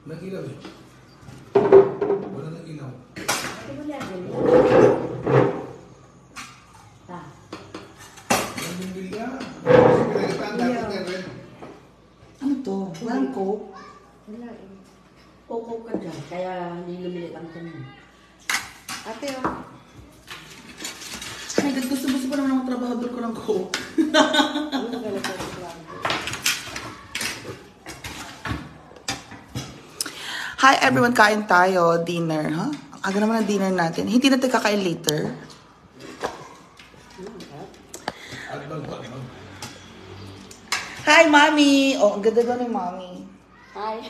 Nag-ilaw eh. Wala nag-ilaw. Ito mo lang yan. Nandun bilya. Kasi pinagkitaan dapat na rin. Ano to? Walang coke? Wala eh. Coco ka dyan, kaya hindi lumilit ang tanong. Ate oh. Oh my God, gusto pa naman ng trabahador ko ng coke. Ano ka lang sa Hi everyone, kain tayo. Dinner, ha? Ang aga naman ang dinner natin. Hindi natin kakain later. Hi, Mommy! Oh, ang ganda ni Mommy. Hi.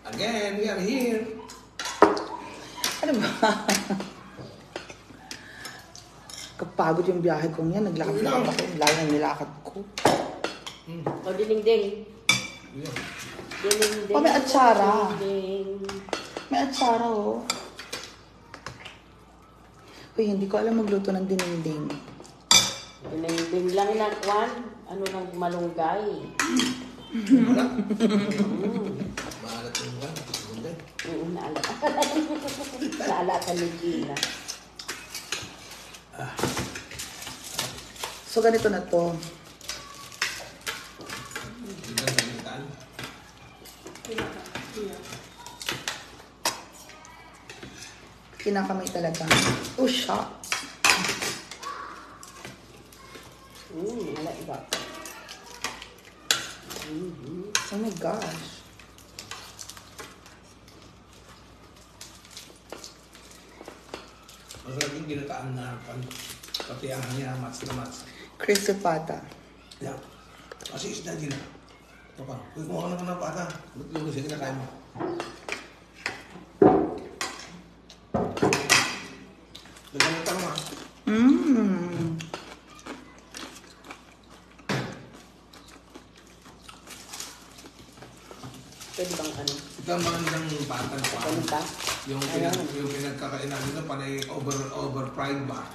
Again, we are here. Ano ba? Kapagod yung biyahe kong yan. Naglakad-lakad ako. Lalo na nilakad ko. O, ding-ding. Yeah. Ding-ding. Oh, may atsara. Ding-ding. May atsara, oh. Uy, hindi ko alam magluto ng dininding. Ding-ding lang na, Kwan. Ano nang malunggay. Maalat. Maalat yung kan. Malunggay. Naala. Naala ka ni Gina. So, ganito na to. Kinakamay talaga. Oh, shots. Wala iba. Oh my gosh. Masarap yung ginataan na patiyahan niya, mats na mats. Crispy pata. Yeah. Kasi isda din. Ito pa. Uy, kumuha ka naman ng pata. Ba't yung siya kinakain mo? Dagan ng tanong ha. Pwede bang ano? Ito ang magandang pata na pa. Ganun ba? Yung pinagkakain namin doon, panay over-fried ba?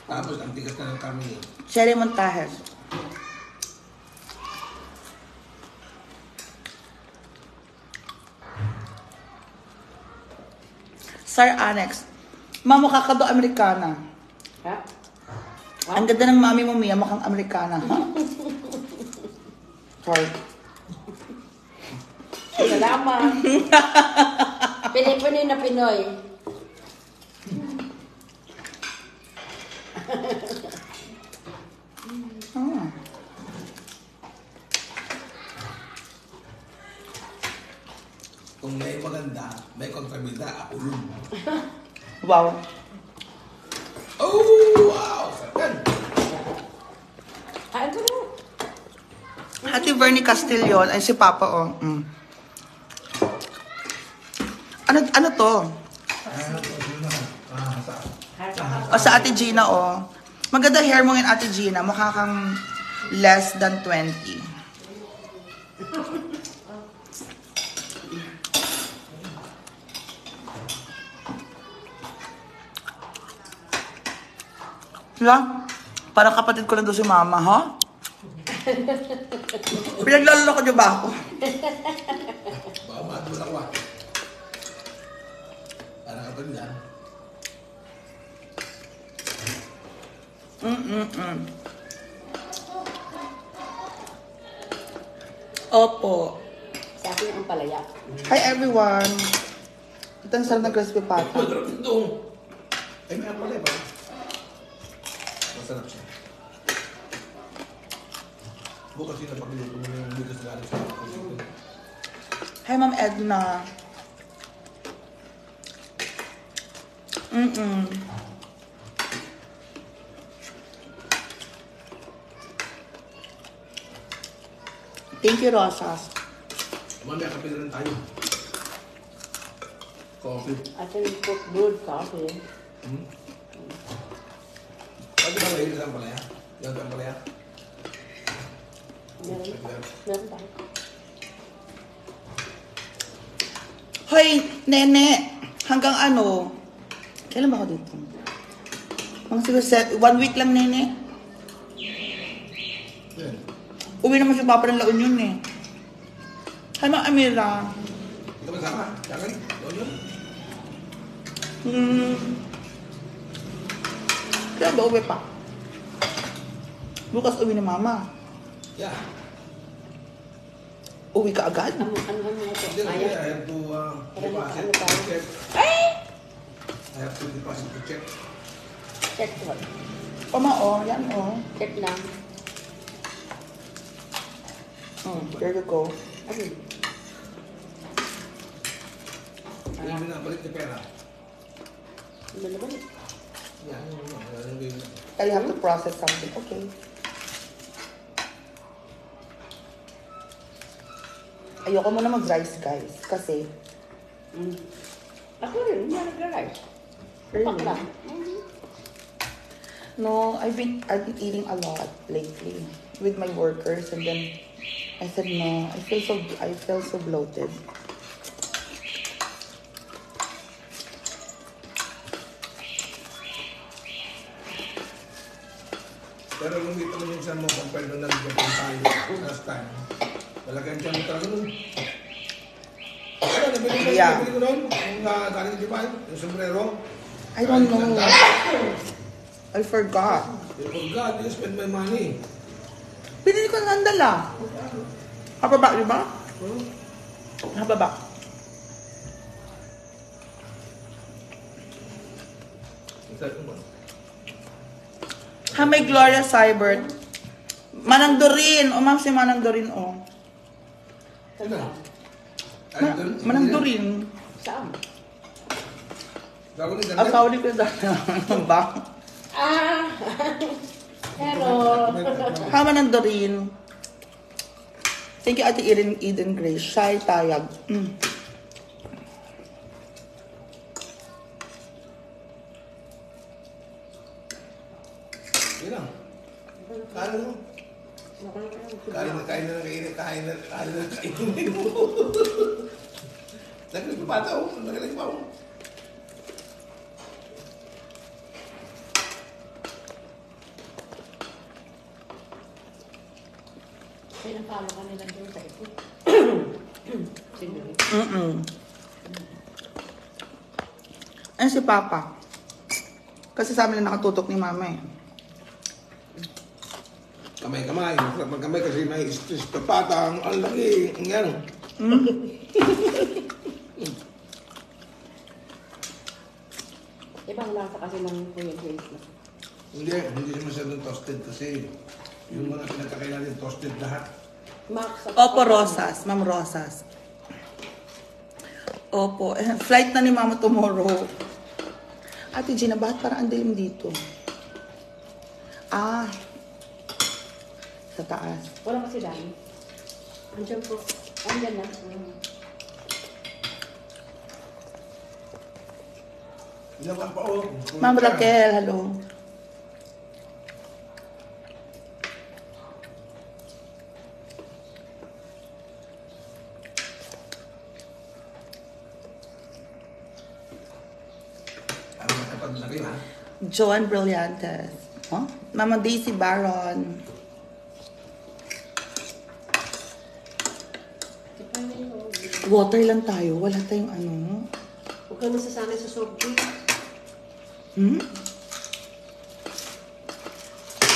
Tapos ang tigas na ng kami. Sherry Montajes. Sir Annex. Mama, kakado Amerikana. Ha? Ang ganda ng mami mo, Mia. Mukhang Amerikana, ha? Sorry. Salamat. Pinoy na Pinoy. Ah. Kung may maganda, may kontrabida, ako yun. Wow. Oh, wow! Sarap. Ano? Ate Bernie Castillon. Ay, si Papa, oh. Ano to? O, sa Ate Gina, oh. Maganda hair mo ngayon, Ate Gina. Mukha kang less than 20. Sila? Parang kapatid ko lang doon si Mama, ha? Pinaglalala ko niyo ba ako? Baka madula ko ah. Parang kapag yan. Opo. Sa akin ang palaya. Hi everyone. Ito ang sarap ng crispy pata. Masarap ito. Ay, may apalay ba? Masarap siya. Bukas sila pagluto mo yung bigas galing sa pagluto. Hi Ma'am Edna. Thank you, Rosas. Mamaya kape na rin tayo. Coffee. I can cook good coffee. Pwede ba mahilig sa ampalaya? Yung ampalaya? Meron tayo. Hoy, Nene. Hanggang ano? Kailan ba ako dito? Mga siguro 1 week lang, Nene. Yan. Uwi naman si Papa ng La Union eh. Hi, Ma'am Amira. Ito ba sama? Sakay? Doon? Kaya ba uwi pa? Bukas uwi ni mama. Yeah. Uwi ka agad? Ano ito? Hindi, Kaya? I have to deposit Ano tayo? the check. Ay! I have to deposit the check. Check what? O, yan o. Check lang. There you go. Ano? Hindi mo na balik na pera. Ano naman? Yan. I have to process something. Okay. Ayoko muna mag-rice, guys. Kasi, Ako rin, hindi na nag-rice. Really? Pak lang. no, I've been eating a lot lately with my workers, and then I said no. I feel so bloated. Pero nung dito mo minsan mo, compare nung nag-Japan tayo last time, talagang dyan mo talaga nun. Ano, Yeah. nabili ko nun? Yung galing di ba? Yung sombrero? I don't know. I forgot. Oh God, you spend my money. Pinili ko ng sandal ah. Kapaba, di ba? Kapaba. Ha, may Gloria Cybert. Manang Dorin. O, ma'am, si Manang Dorin, o. Ano? Manang Dorin. Saan? Bago ni Daniel? Asawa ni ko dati. Ba? Ah! Pero... Ha, Manang Dorin. Thank you, Ate Eden Grace. Shy Tayag. Yun lang. Kain mo. Kain na mo. Nagpapata ako. Nagpapata ako. Pinapalo ka nila doon sa ito. Sino? Ano si Papa? Kasi sa amin na nakatutok ni Mama eh. Kamay-kamay. Magkamay kasi may stress papata. Ang laki. Ang yan. Ibang lasa kasi ng Kuya Grace na. Hindi siya masyadong toasted kasi yung mga pinagkakailangan toasted lahat. Max. Opo, Rosas. Ma'am Rosas. Opo. Flight na ni Mama tomorrow. Ate Gina, bakit parang ang dilim dito? Ah. Sa taas. Wala kasi dami. Andiyan po. Andiyan na. Ilang ka pa o? Ma'am Raquel, hello. Ano nakapaglaki ha? Joan Brillantes. Huh? Mama Daisy Baron. Water lang tayo. Wala tayong ano. Huwag ka nasasanay sa soft drink.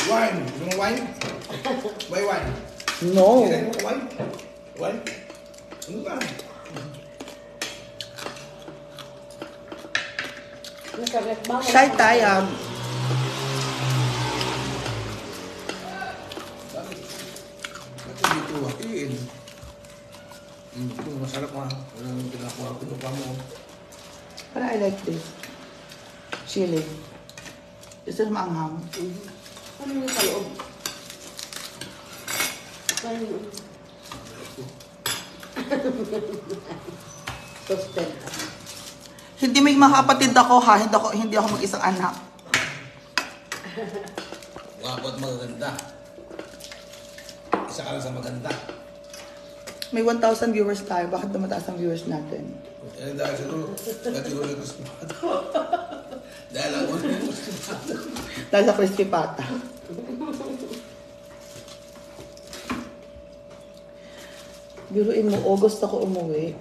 Wine. Gusto mo wine? May wine. No. Kailan mo wine? Wine? Ano ba? Nasarap ba? Shy Tayag. Bakit? Bakit dito watiin? Ito masarap ha. Walang pinakuha pinupa mo. But I like this. Chili. Gusto na maanghang. Ano yung sa loob? Ano yung... Toasted. Hindi may mga kapatid ako ha. Hindi ako mag-isang anak. Wapo at magaganda. Isa ka lang sa maganda. May 1,000 viewers tayo. Bakit na mataas ang viewers natin? Eh dahil sa ito, kategory ko spot. Dahil ako yung spot. Dahil sa crispy pata. Biruin mo, August ako umuwi.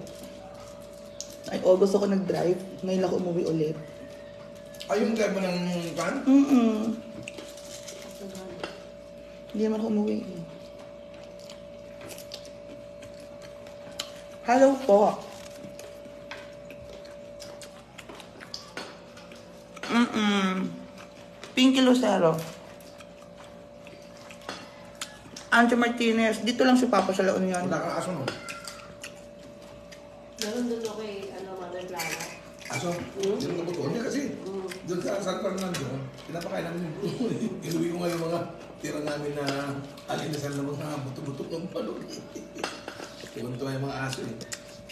Ay, August ako nag-drive. Ngayon ako umuwi ulit. Ay, yung drive mo ng kan? Hindi naman ako umuwi. Hello po. Pinky Lucero. Anjo Martinez. Dito lang si Papa sa La Union. Wala kang aso, no? Meron doon ako kay Mother Clara. Aso? Yung kabuto. Hindi kasi, doon sa San Fernando, pinapakain namin yung buto. Inuwi ko nga yung mga tira namin na alinasan ng mga buto-buto ng palog. Tuwan-tuwa yung mga aso eh.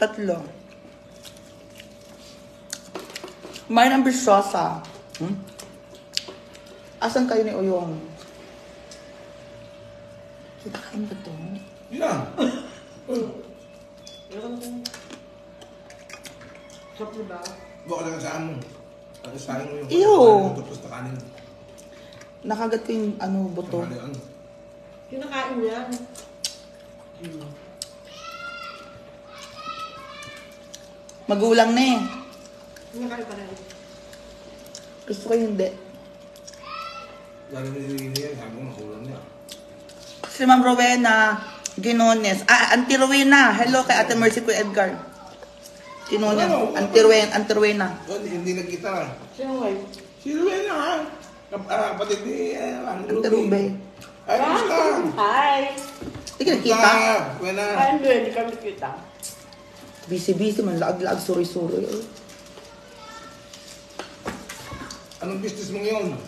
3. May ambisyosa. Asan kayo ni Uyong? Kinakain ba to? Yun lang. Meron doon. Sarap na ba? Baka lang saan mo. Ang isahin mo yung Ew! tapos na kanin. Nakagat ko yung buto. Ano? Kinakain yan. Magulang na eh. Kinakain pa rin. Gusto ko hindi. Lalo na yung yan, sabi mo makulang niya. Si Ma'am Rowena Ginones. Auntie Rowena. Hello kay Ate Mercy, Kuya Edgar. Ginones. Auntie Rowena. Hindi nagkita. Sino kayo? Si Rowena ha? Kapatid ni Auntie Rube. Ay, gusto. Hi! Hindi ka nakita? Rowena. Ano, hindi kami kita. Busy-busy man. Laag-laag, suri-suri. Anong business mo ngayon?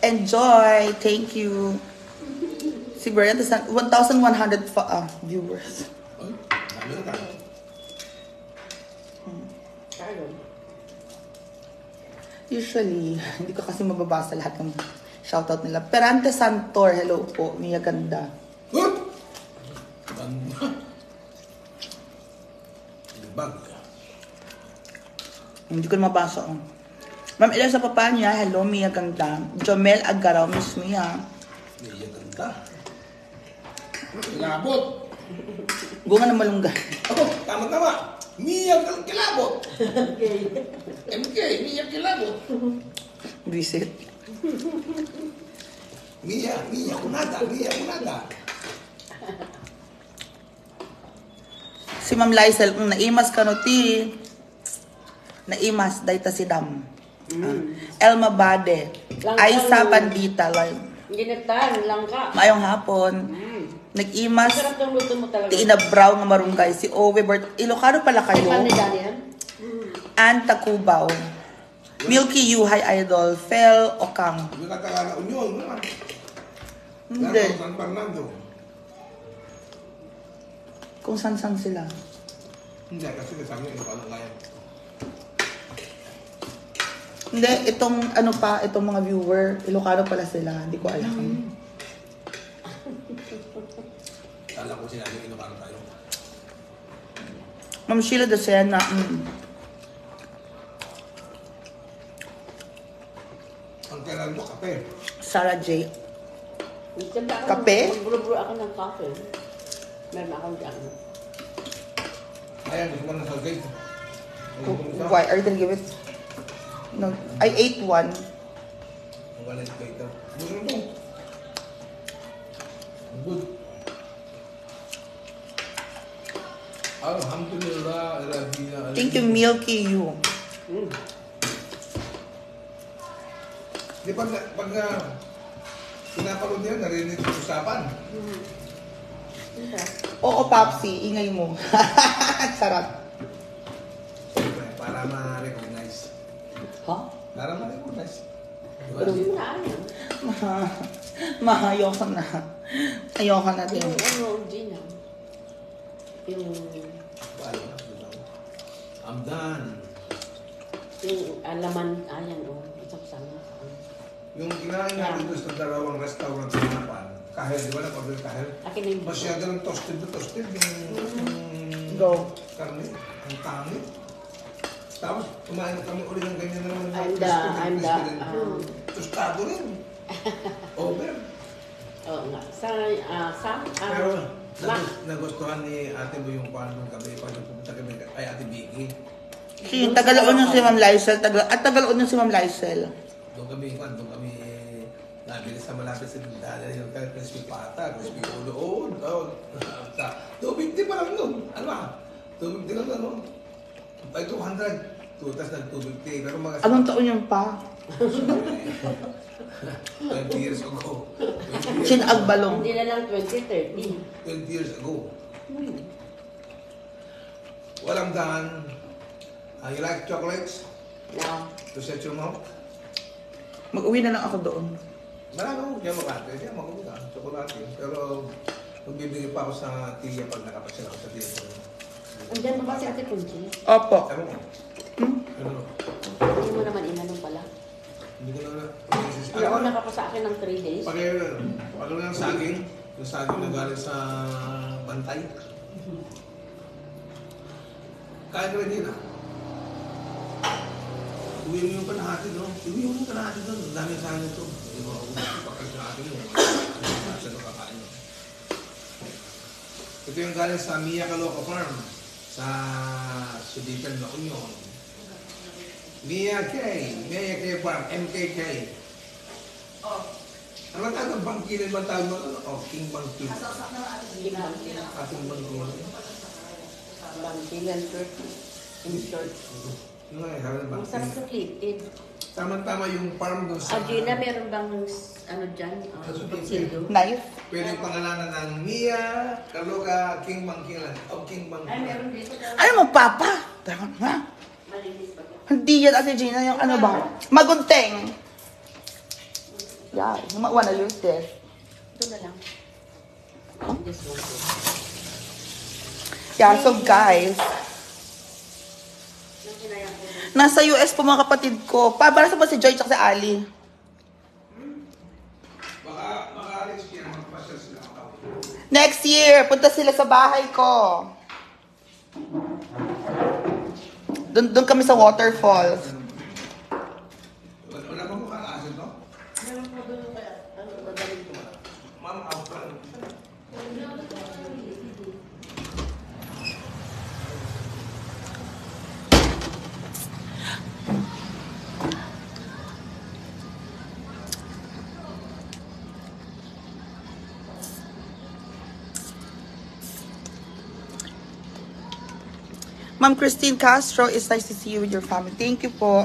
Enjoy! Thank you. Si Brian, 1,100 viewers. Ay, dami na tayo. Kaya Usually, hindi ko kasi mababasa lahat ng shoutout nila. Perante Santor, hello po. Mia Ganda. Huh? Ganda. Libag. Hindi ko na mabasa. Oh. Ma'am Elsa Papanya, hello, Mia Ganda. Jomel Agaraw, Miss Mia. Mia Ganda. Kilabot. Bunga ng malunggay. Oh, tama-tama. Mia Kilabot. MK, Mia Kilabot. Visit. Mia Kunada. Si Ma'am Lysel, naimas ka no ti. Naimas, dahil ta si Dam. Elma Bade. Aisa Pandita. Ginitan, langka. Maayong hapon. Nag-imas. Sarap ng luto mo talaga. Tiinabraw nga marunggay. Si Owe Bert. Ilocano pala kayo. Paano dyan yan? Ann Tacubaw. Milky You, Hi Idol. Fel Okang. Yung nakakala Union, no? Hindi. San Fernando. Kung san-san sila. Hindi, kasi kasama yung ano ngayon. Hindi, itong mga viewer, Ilocano pala sila. Hindi ko alam. Kala ko sinabi yung Ilocano tayo. Ma'am Sheila Docena. Ang kailan mo, kape. Sarah J. Nagtanda ako. Kape? Magburo ako ng kape. Meron akong dyan. Ayan, gusto mo na sa gate. Why are you gonna give it? No, I ate one. Ang wala yung gate. Gusto mo ito. Good. Alhamdulillah. Thank you, Milky You. Di pag pinapanood niya, narinig yung usapan. Oo, Papsi, ingay mo. Sarap. Para ma-recognize. Ha? Para ma-recognize. Diba? Hindi mo na alam. Ayoko na. Ayoko na din. Yung Gina. Yung I'm done. laman, ayan o. Isang sama. Yung kinain natin doon sa dalawang restaurant sa Hanapan, kahel, di ba na pabili kahel? Akin na yung Masyado ng toasted na toasted yung Go. karne, ang tangi. Tapos kumain kami ulit ng ganyan na naman. I'm the, Tostado rin. Over. Oo nga. Sa, Pero, ma, nagustuhan ni ate mo yung paano kami pag nagpupunta kami kay ate Vicky. Si Tagaloon yung si Ma'am Lysel. Tagaloon yung si Ma'am Lysel. Doon kami nabili sa malapit sa Bindala yung crispy pata, crispy ulo. Sa 250 pa lang doon. Ano ba? 250 lang ano? Ay, 200. Tapos nag-250. Pero mga... Anong taon yung pa? 20 years ago. Sinagbalong. Hindi na lang 20, 30. 20 years ago. Walang daan. You like chocolates? No. To set your mouth? Mag-uwi na lang ako doon. Marami akong kaya makate. Kaya makuha ka. Chocolate. Pero magbibigay pa ako sa tiya pag nakapasya ako sa tiya. Andiyan ba si Ate Kunchi? Opo. Ano mo? Ano? Hindi mo naman inanong pala. Hindi ko na... Nauna ka pa sa akin ng 3 days. Pag ng saging, yung saging na galing sa bantay. Kaya ka rin yun ah. Uwi mo yung kalahati doon. Uwi mo yung kalahati doon. Ang dami sa akin ito. Hindi mo ako pakal sa akin yun. Sa nakakain yun. Ito yung galing sa Mia Caloocan Farm. Sa Suditan na Union. Mia K Farm. MKK. Ano ang tawag? Bangkilin ba tawag mo? King Bangkilin. Ating Bangkilin. Bangkilan short. In short. Yung nga, sabi ng Ang sarap Bangkilin. sa plated. Tama-tama yung farm doon sa... Gina, meron bang ano dyan? Pagsildo? Knife. Pwede yung pangalanan ng Mia Caloocan King Bangkilan. O King Bangkilan. Ay, meron dito. Ano mo, Papa? Ha? Malinis pa. Hindi yan, Ate Gina, yung ano ba? Magunteng. Yeah, you might wanna use this. Ito na lang. This one. Yeah, so guys, Nang kinayang ko. nasa US po mga kapatid ko. Para sa ba si Joy at si Ali? Baka alis yan, magpasal sila. Next year, punta sila sa bahay ko. Doon kami sa waterfalls. Wala pa mo kakasin, no? Meron po doon kaya. Ano ba galing ko? Ma'am, out pa. Ma'am Christine Castro, it's nice to see you with your family. Thank you po.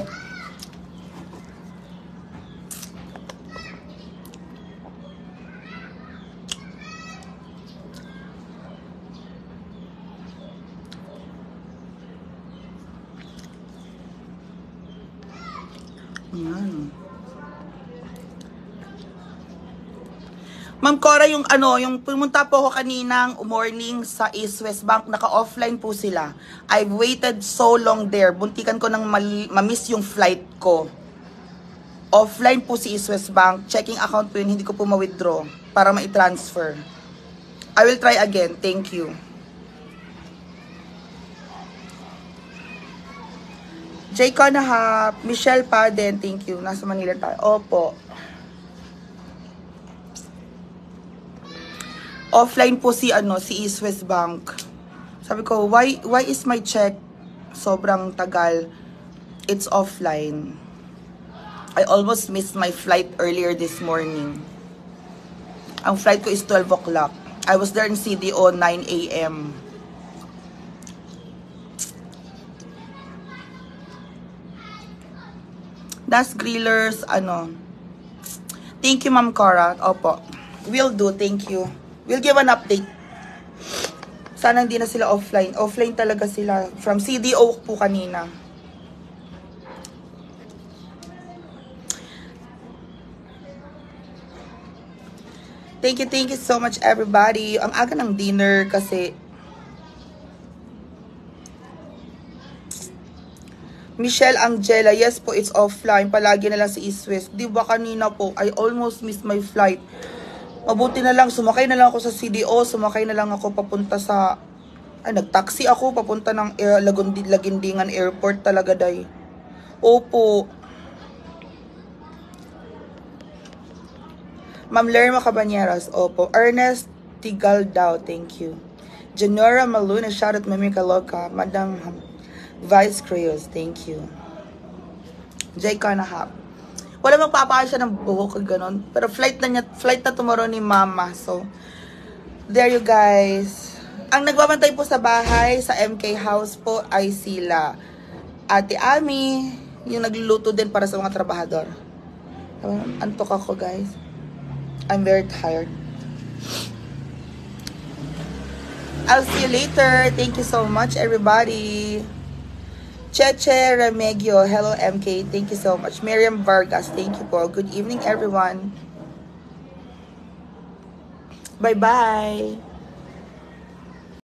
Ayan. Ma'am Cora, yung pumunta po ako kaninang morning sa East West Bank, naka-offline po sila. I've waited so long there. Buntikan ko nang ma-miss yung flight ko. Offline po si East West Bank. Checking account po yun, hindi ko po ma-withdraw para ma-transfer. I will try again. Thank you. Jay Conahap, Michelle Paden, thank you. Nasa Manila tayo. Opo. Offline po si East West Bank. Sabi ko, why is my check sobrang tagal? It's offline. I almost missed my flight earlier this morning. Ang flight ko is 12 o'clock. I was there in CDO 9 a.m. Das Grillers, Thank you, Ma'am Cora. Opo. Will do, thank you. We'll give an update. Sana hindi na sila offline. Offline talaga sila. From CDO po kanina. Thank you so much everybody. Ang aga ng dinner kasi Michelle Angela, yes po, it's offline. Palagi na lang sa East West. Di ba kanina po, I almost missed my flight. Mabuti na lang, sumakay na lang ako sa CDO, sumakay na lang ako papunta sa, nag-taxi ako papunta ng Lagundingan Airport talaga, day. Opo. Ma'am Lerma Cabañeras, opo. Ernest Tigal daw, thank you. Janora Maluna, shout out Mami Kaloka. Madam Vice Creos, thank you. Jay Kanahap. Wala magpapakain siya ng buhok, ganon. Pero flight na tomorrow ni Mama. So, there you guys. Ang nagbabantay po sa bahay, sa MK House po, ay sila Ate Ami, yung nagluluto din para sa mga trabahador. Antok ako, guys. I'm very tired. I'll see you later. Thank you so much, everybody. Cheche Remegio, hello MK, thank you so much. Miriam Vargas, thank you po. Good evening, everyone. Bye-bye.